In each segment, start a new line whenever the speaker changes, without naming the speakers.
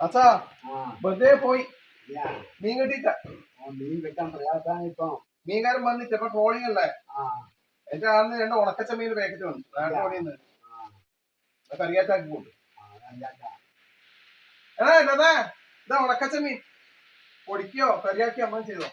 അച്ഛാ വെറുതെ പോയി മീൻ കിട്ടിയിട്ട.
മീൻ കിട്ടാൻ പ്രയാസമാണ് ഇപ്പൊ.
മീൻകാരൻ വന്നിട്ട് ഇപ്പൊ ട്രോളിംഗ് അല്ലേ. എന്റെ ആളിന് 2 ഉണക്കച്ചമീൻ പാക്കറ്റ് വന്നു. നാട്ടുപണിന്ന് കറിയാറ്റാക്കി കൂട്ടു. എടാ ഇതാ ഉണക്കച്ചമീൻ പൊടിക്കോ കറിയാക്കിയോ അമ്മ ചെയ്തോ.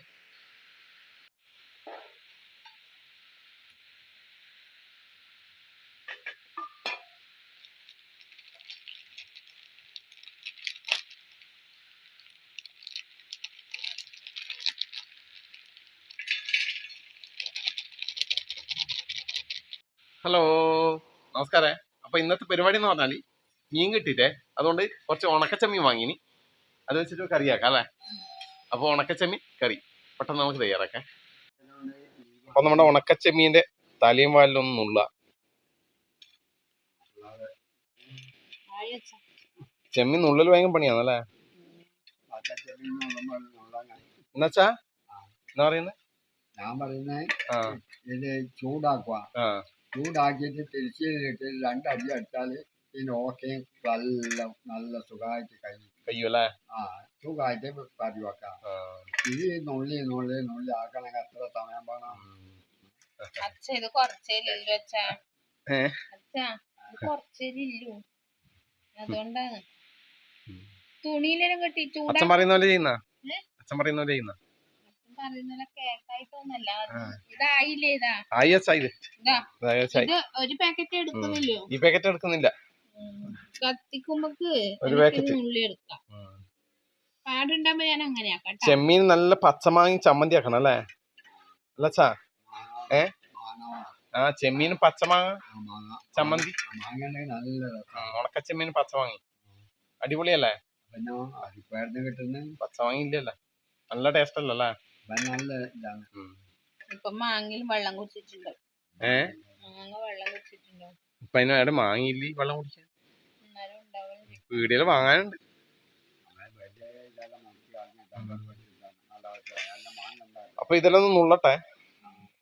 ഹലോ നമസ്കാരം. അപ്പൊ ഇന്നത്തെ പരിപാടി എന്ന് പറഞ്ഞാല് മീൻ കിട്ടിയിട്ടേ, അതുകൊണ്ട് കുറച്ച് ഉണക്കച്ചമ്മീൻ വാങ്ങിനി. അത് വെച്ചിട്ട് കറിയാക്കാം അല്ലേ. അപ്പൊ ഉണക്കച്ചമ്മീൻ കറി പെട്ടെന്ന് നമുക്ക് തയ്യാറാക്കാം. അപ്പൊ നമ്മുടെ ഉണക്കച്ചമ്മീന്റെ തലയും വാലിലൊന്നും നുള്ള. ചെമ്മീൻ നുള്ളൽ ഭയങ്കര പണിയാണല്ലേ. എന്നുവെച്ചാ എന്താ പറയുന്നത്?
ഞാൻ പറയുന്നത് ഇത് ചൂടാക്കുക. ചൂടാക്കിയിട്ട് തിരിച്ചിട്ട് 2 അടി അടിച്ചാൽ ഇതിന് ഓക്കെ നല്ല സുഖമായിട്ട്
കഴിയൂല്ലേ.
സുഖമായിട്ട് കറി വെക്കാം. ഇത് നുള്ളി ആക്കണമെങ്കിൽ എത്ര സമയം വേണം?
അതുകൊണ്ടാണ് തുണിയിലും കെട്ടി
അച്ഛൻ പറയുന്ന പോലെ ചെയ്യുന്ന.
ഒരു പാക്കറ്റ് എടുക്കുന്നില്ലോ.
ഈ പാക്കറ്റ് എടുക്കുന്നില്ല.
കത്തിക്കുമ്പക്ക്
ഒരു പാക്കറ്റ്
ഉള്ളി എടുക്കാം. പാടുണ്ടാകുമ്പോ ഞാൻ അങ്ങനെയാക്കാം.
ചെമ്മീൻ നല്ല പച്ചമാങ്ങി ചമ്മന്തി ആക്കണം അല്ലേ അല്ലച്ചാ? ചെമ്മീൻ പച്ചമാങ്ങ ചമ്മന്തി, ഉണക്കച്ചെമ്മീൻ പച്ചമാങ്ങി അടിപൊളിയല്ലേ. പച്ചമാങ്ങി ഇല്ലല്ലോ, നല്ല ടേസ്റ്റ് അല്ലല്ലേ.
ഇപ്പൊ മാങ്ങയിൽ വെള്ളം കുടിച്ചിട്ടുണ്ടോ? വെള്ളം കുടിച്ചിട്ടുണ്ടോ?
ഇപ്പൊ അതിന് മാങ്ങിയില്ല വെള്ളം കുടിക്കാൻ. വീടില് വാങ്ങാനുണ്ട്. അപ്പൊ ഇതെല്ലാം ഒന്ന് നുള്ളട്ടെ,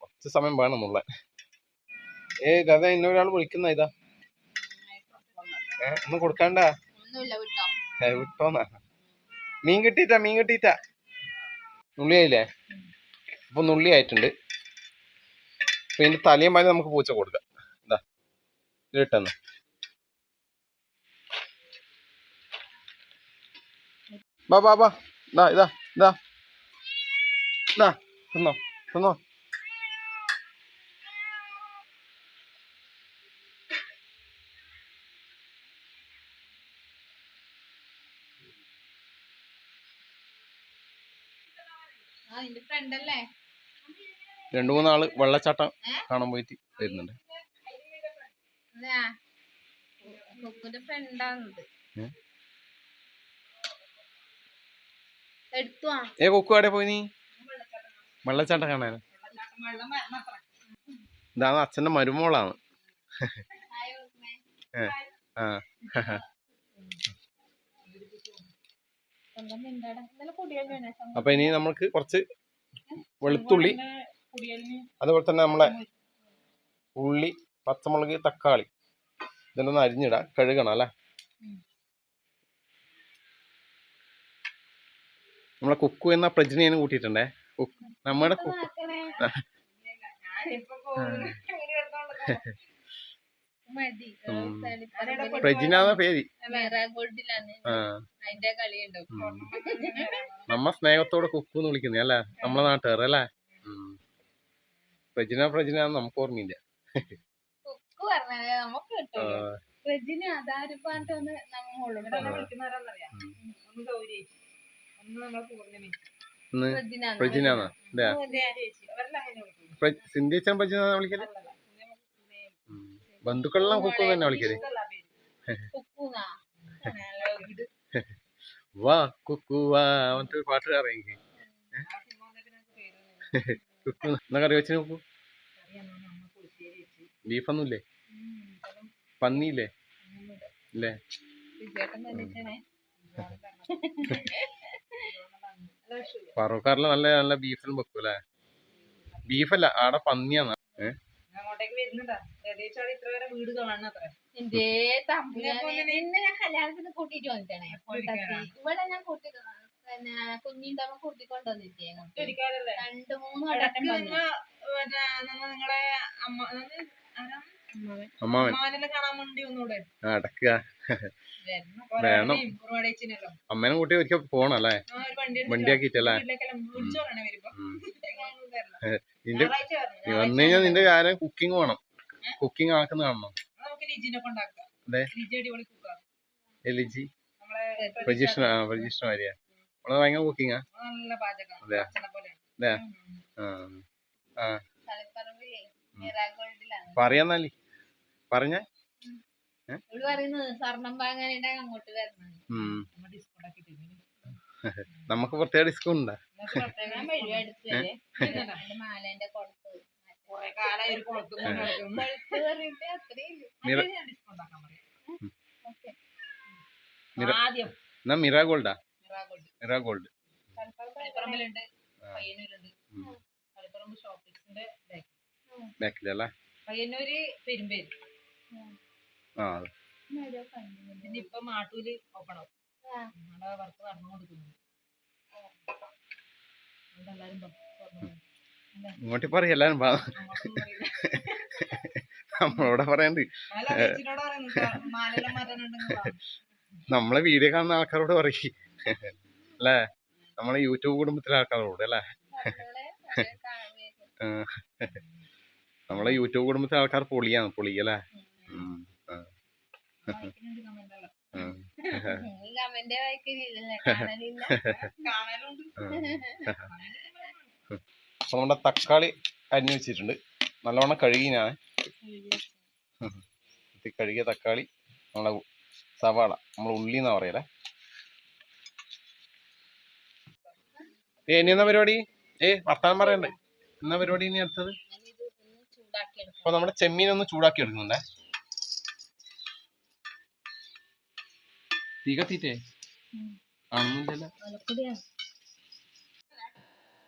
കുറച്ച് സമയം വേണം നുള്ളാൻ. അതെ ഇന്നൊരാൾ വിളിക്കുന്ന ഇതാ. ഒന്നും കൊടുക്കാണ്ടാ വിട്ടോന്നാ. മീൻ കിട്ടിയിട്ടാ നുള്ളിയായില്ലേ. അപ്പൊ നുള്ളി ആയിട്ടുണ്ട്. അപ്പൊ ഇതിന്റെ തലയും പാലും നമുക്ക് പൂച്ച കൊടുക്കാം. ഇതാ ഇതിട്ടെന്ന്. ബാ ഇതാ തിന്നോ. രണ്ടു മൂന്നാള് വെള്ളച്ചാട്ടം കാണാൻ പോയിട്ട് വരുന്നുണ്ട്. കൊക്കു എവിടെ പോയി? നീ വെള്ളച്ചാട്ടം കാണാൻ? ഇതാണ് അച്ഛന്റെ മരുമോളാണ്. അപ്പൊ ഇനി നമുക്ക് കുറച്ച് വെളുത്തുള്ളി, അതുപോലെ തന്നെ നമ്മളെ ഉള്ളി, പച്ചമുളക്, തക്കാളി ഇതെല്ലാം അരിഞ്ഞിടാം. കഴുകണം അല്ലേ. നമ്മളെ കുക്കു എന്ന പ്രജ്ഞേനെ കൂട്ടിയിട്ടുണ്ടേ. നമ്മുടെ പ്രജ്ഞാന്ന പേര്. നമ്മ സ്നേഹത്തോടെ കുക്കു എന്ന് വിളിക്കുന്നേ അല്ലേ, നമ്മളെ നാട്ടുകാർ അല്ലേ. പ്രജ്ഞ നമുക്ക് ഓർമ്മയില്ല. സിന്ധിച്ചൻ പ്രജ്ഞ വിളിക്കല്. ബന്ധുക്കളെല്ലാം കുക്കു തന്നെ വിളിക്കല്. വാ കുക്കു വാ മറ്റൊരു പാട്ടുകാരൻ എനിക്ക്. കുക്കു എന്നാ കറി വെച്ച് നോക്കൂ. ബീഫൊന്നുമില്ലേ? പന്നിയില്ലേ? ഇല്ലേ? ഫറൂഖാറില് നല്ല ബീഫെല്ലാം വെക്കൂല്ലേ. ബീഫല്ല, ആടെ പന്നിയാന്ന്.
അങ്ങോട്ടേക്ക് വരുന്നുണ്ടാ ഏകദേശം അവിടെ ഇത്ര വരെ വീട് കാണണത്ര.
എന്റെ തമ്പുരാനെ, നിന്നെ ഞാൻ കല്യാണത്തിന് കൂട്ടിട്ട് വന്നിട്ടാണേ. ഇവിടെ ഞാൻ കൂട്ടി പിന്നെ കുഞ്ഞിണ്ടാവുമ്പോ കൂട്ടിക്കൊണ്ടുവന്നിട്ടേ അങ്ങോട്ട്.
ഒരിക്കലല്ലേ
2-3 വട്ടം വന്നു.
നിങ്ങളെ
അമ്മാവൻ
അമ്മാവനെല്ലാം കാണാൻ വേണ്ടി ഒന്നുകൂടെ
അടക്കുക വേണം.
ഒരുപാടേച്ചിനല്ലോ
അമ്മേനെ കൂട്ടി ഒരിക്കൽ പോണല്ലേ
ഒരു വണ്ടി
വണ്ടിയാക്കിട്ടല്ലേ.
വീട്ടിലേക്കെല്ലാം വിളിച്ചു പറയണേ വരുമ്പോ.
നിന്റെ
ഞായറാഴ്ച
നീ വന്നു കഴിഞ്ഞാൽ നിന്റെ കാര്യം കുക്കിംഗ് വേണം. കുക്കിംഗ് ആക്കുന്ന കാണണം.
നമുക്ക് ലിജിനെ കൊണ്ടാക്കാം.
അതെ
ലിജി അടിപൊളി കുക്കാണ്.
എലിജി
നമ്മളെ
പ്രജിഷ്ണ പ്രജിഷ്ണ മാരിയാ. നമ്മള് ഭയങ്കര കുക്കിങ്ങാ.
നല്ല പാചകമാണ്.
അതെ
അച്ഛനെ പോലെ.
അതെ ആ
തളിപ്പറമ്പിലേ മീറാഗോൾഡിലാണ്.
പറയാന്നാലി പറഞ്ഞ
ഇവിടെ പറയുന്നത് സ്വർണം വാങ്ങാനായിട്ട് അങ്ങോട്ട് വരണം.
നമ്മൾ ഡിസ്കൗണ്ട് ആക്കി തരും.
നമുക്ക് പ്രത്യേക ഡിസ്കൗണ്ട് ഉണ്ടാ?
ഞാൻ വഴി അടുത്ത് വരെ എന്റെ മാലേന്റെ കൊടുത്ത്
കുറെ കാലമായി ഒരു കുളത്തും കൊണ്ട് നടക്കുന്നു.
പറഞ്ഞിട്ട് അത്രയും
ഞാൻ ഡിസ്കൗണ്ട് ആക്കാൻ പറയാം. ആദ്യം
എന്നാ മിറാ ഗോൾഡാ?
മിറാഗോൾഡ്
മിറാ ഗോൾഡ്
തളിപ്പറമ്പിലുണ്ട്, പയ്യന്നൂരുണ്ട്. തളിപ്പറമ്പ് ഷോപ്പിക്സിന്റെ
ബാക്കിലല്ലേ?
പയ്യന്നൂര് പെരുമ്പേര്.
ആ
പിന്നെ ഇപ്പൊ മാട്ടൂര് ഓപ്പൺ ആവും. നമ്മുടെ വർക്ക് നടന്നുകൊടുക്കുന്നു. എല്ലാരും
ഇങ്ങോട്ട് പറയും എല്ലാരും നമ്മളോടെ പറയണ്ട്.
മാലെല്ലാം മാറ്റാനുണ്ടെങ്കിൽ
നമ്മളെ വീഡിയോ കാണുന്ന ആൾക്കാരോട് പറയും അല്ലേ? നമ്മളെ യൂട്യൂബ് കുടുംബത്തിലെ ആൾക്കാരോട് അല്ലേ? നമ്മളെ യൂട്യൂബ് കുടുംബത്തിലെ ആൾക്കാർ പൊളിയാണ്, പൊളി അല്ലേ? അപ്പൊ നമ്മുടെ തക്കാളി അരിഞ്ഞു വെച്ചിട്ടുണ്ട്. നല്ലവണ്ണം കഴുകി ഞാൻ കഴുകിയ തക്കാളി, നമ്മളെ സവാള, നമ്മളെ ഉള്ളി എന്നാ പറയല്ലേ. ഇനി എന്നാ പരിപാടി? വർത്താനം പറയണ്ടേ? എന്നാ പരിപാടി ഇനി അടുത്തത്? അപ്പൊ നമ്മുടെ ചെമ്മീനൊന്ന് ചൂടാക്കി എടുക്കുന്നുണ്ടേ. തീ കത്തിട്ടേ കാണുന്നില്ല.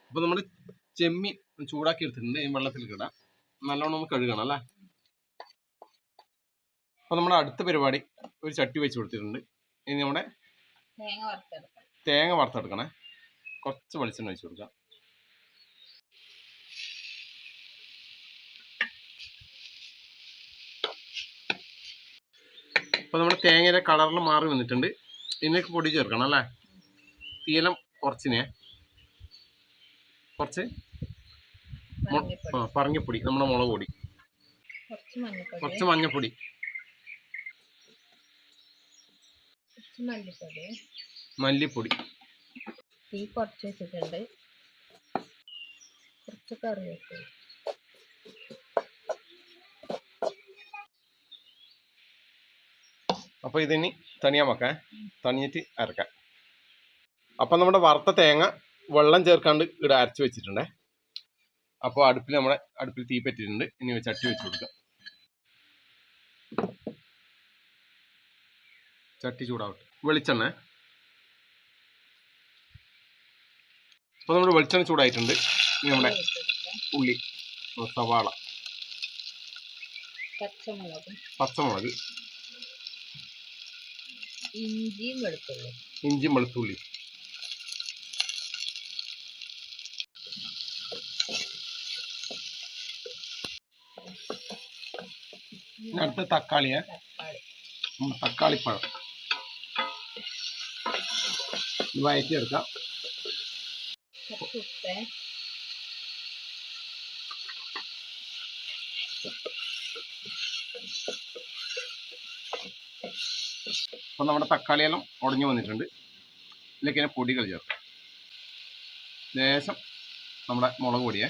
അപ്പൊ നമ്മള് ചെമ്മീൻ ചൂടാക്കി എടുത്തിട്ടുണ്ട്. ഈ വെള്ളത്തിൽ ഇടാം. നല്ലോണം ഒന്ന് കഴുകണം അല്ലേ? അപ്പൊ നമ്മുടെ അടുത്ത പരിപാടി, ഒരു ചട്ടി വെച്ച് കൊടുത്തിട്ടുണ്ട്. ഇനി നമ്മുടെ തേങ്ങ വറുത്തെടുക്കണേ. കുറച്ച് വെളിച്ചെണ്ണ ഒഴിച്ച് കൊടുക്കാം. അപ്പൊ നമ്മുടെ തേങ്ങയുടെ കളറിൽ മാറി വന്നിട്ടുണ്ട്. ഇതിലേക്ക് പൊടി ചേർക്കണം അല്ലേ? തീലം കുറച്ചിനെ കുറച്ച് പറങ്ങിപ്പൊടി, നമ്മുടെ മുളക് പൊടി, കുറച്ച് മഞ്ഞപ്പൊടി, മല്ലിപ്പൊടി,
തീ കുറച്ച് വെച്ചിട്ടുണ്ട്. കുറച്ച് കറിവേപ്പില.
അപ്പൊ ഇതിനി തണിയാൻ വെക്കാൻ, തണിഞ്ഞിട്ട് അരക്കാം. അപ്പൊ നമ്മുടെ വറുത്ത തേങ്ങ വെള്ളം ചേർക്കാണ്ട് ഇവിടെ അരച്ച് വെച്ചിട്ടുണ്ടേ. അപ്പോൾ അടുപ്പിൽ തീ പറ്റിയിട്ടുണ്ട്. ഇനി ചട്ടി വെച്ച് കൊടുക്കാം. ചട്ടി ചൂടാവട്ടെ. വെളിച്ചെണ്ണ. അപ്പൊ നമ്മുടെ വെളിച്ചെണ്ണ ചൂടായിട്ടുണ്ട്. ഇനി നമ്മുടെ ഉള്ളി, സവാള, പച്ചമുളക്, ഇഞ്ചിയും വെളുത്തുള്ളി, അടുത്ത തക്കാളിപ്പഴം വഴറ്റിയെടുക്കാം. അപ്പൊ നമ്മുടെ തക്കാളിയെല്ലാം ഉടഞ്ഞു വന്നിട്ടുണ്ട്. ഇതിലേക്ക് പൊടികൾ ചേർക്കാം. ലേശം നമ്മുടെ മുളക് പൊടിയെ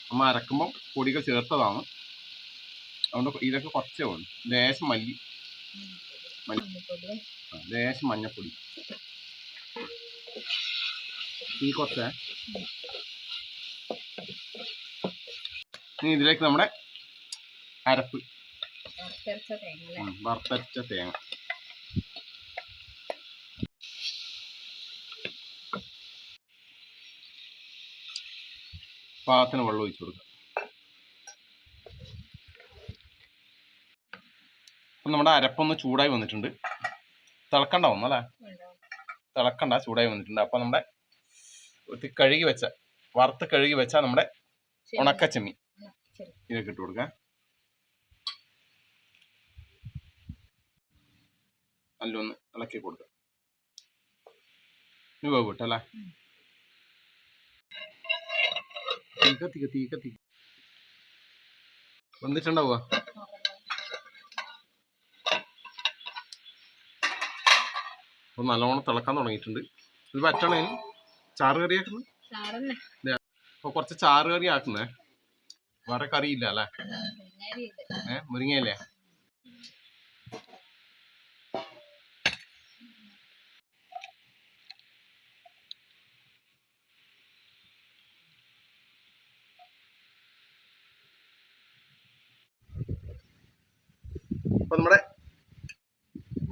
നമ്മൾ അരക്കുമ്പോൾ പൊടികൾ ചേർത്തതാണ്, അതുകൊണ്ട് ഇതൊക്കെ കുറച്ചേ ഉള്ളൂ. ലേശം ലേശം മഞ്ഞപ്പൊടി, ഈ കുറച്ച്. ഇനി ഇതിലേക്ക് നമ്മുടെ അരപ്പ്, വറുത്തരച്ച തേങ്ങ, പാകത്തിന് വെള്ളം ഒഴിച്ചു കൊടുക്കുക. അപ്പം നമ്മുടെ അരപ്പൊന്ന് ചൂടായി വന്നിട്ടുണ്ട്. തിളക്കണ്ടാവും അല്ലേ? തിളക്കണ്ട, ചൂടായി വന്നിട്ടുണ്ട്. അപ്പം നമ്മുടെ കഴുകി വെച്ച വറുത്ത് കഴുകി വെച്ച നമ്മുടെ ഉണക്കച്ചെമ്മീൻ ഇതൊക്കെ ഇട്ട് കൊടുക്കാം. നല്ലൊന്ന് ഇളക്കി കൊടുക്കാം. ഇനി വേവ് കിട്ടല്ലേ? തീ കത്തി വന്നിട്ടുണ്ടാവുക. അപ്പൊ നല്ലോണം തിളക്കാൻ തുടങ്ങിയിട്ടുണ്ട്. ഇത് പറ്റണേ ചാറ് കറി ആക്കുന്നു. അപ്പൊ കുറച്ച് ചാറ് കറി ആക്കുന്നേ, വേറെ കറിയില്ല അല്ലേ? മുരിങ്ങയില്ലേ? അപ്പൊ നമ്മുടെ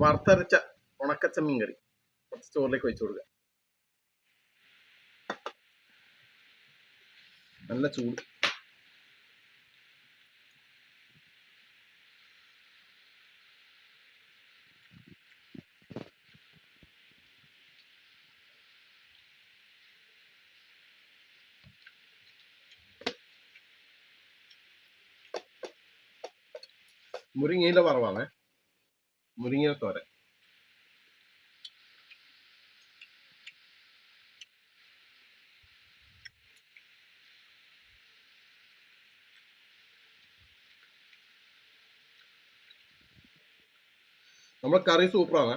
വറുത്തരച്ച ഉണക്കച്ചമ്മീൻ കറി കുറച്ച് ചോറിലേക്ക് വെച്ചു കൊടുക്കുക. നല്ല ചൂട്. മുരിങ്ങയില വറവാണ്, മുരിങ്ങയില തോരൻ. നമ്മുടെ കറി സൂപ്പറാണ്.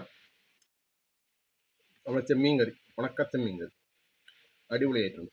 നമ്മുടെ ചെമ്മീൻ കറി, ഉണക്കച്ചെമ്മീൻ കറി അടിപൊളിയായിട്ടുണ്ട്.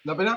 എന്നാ പിന്നെ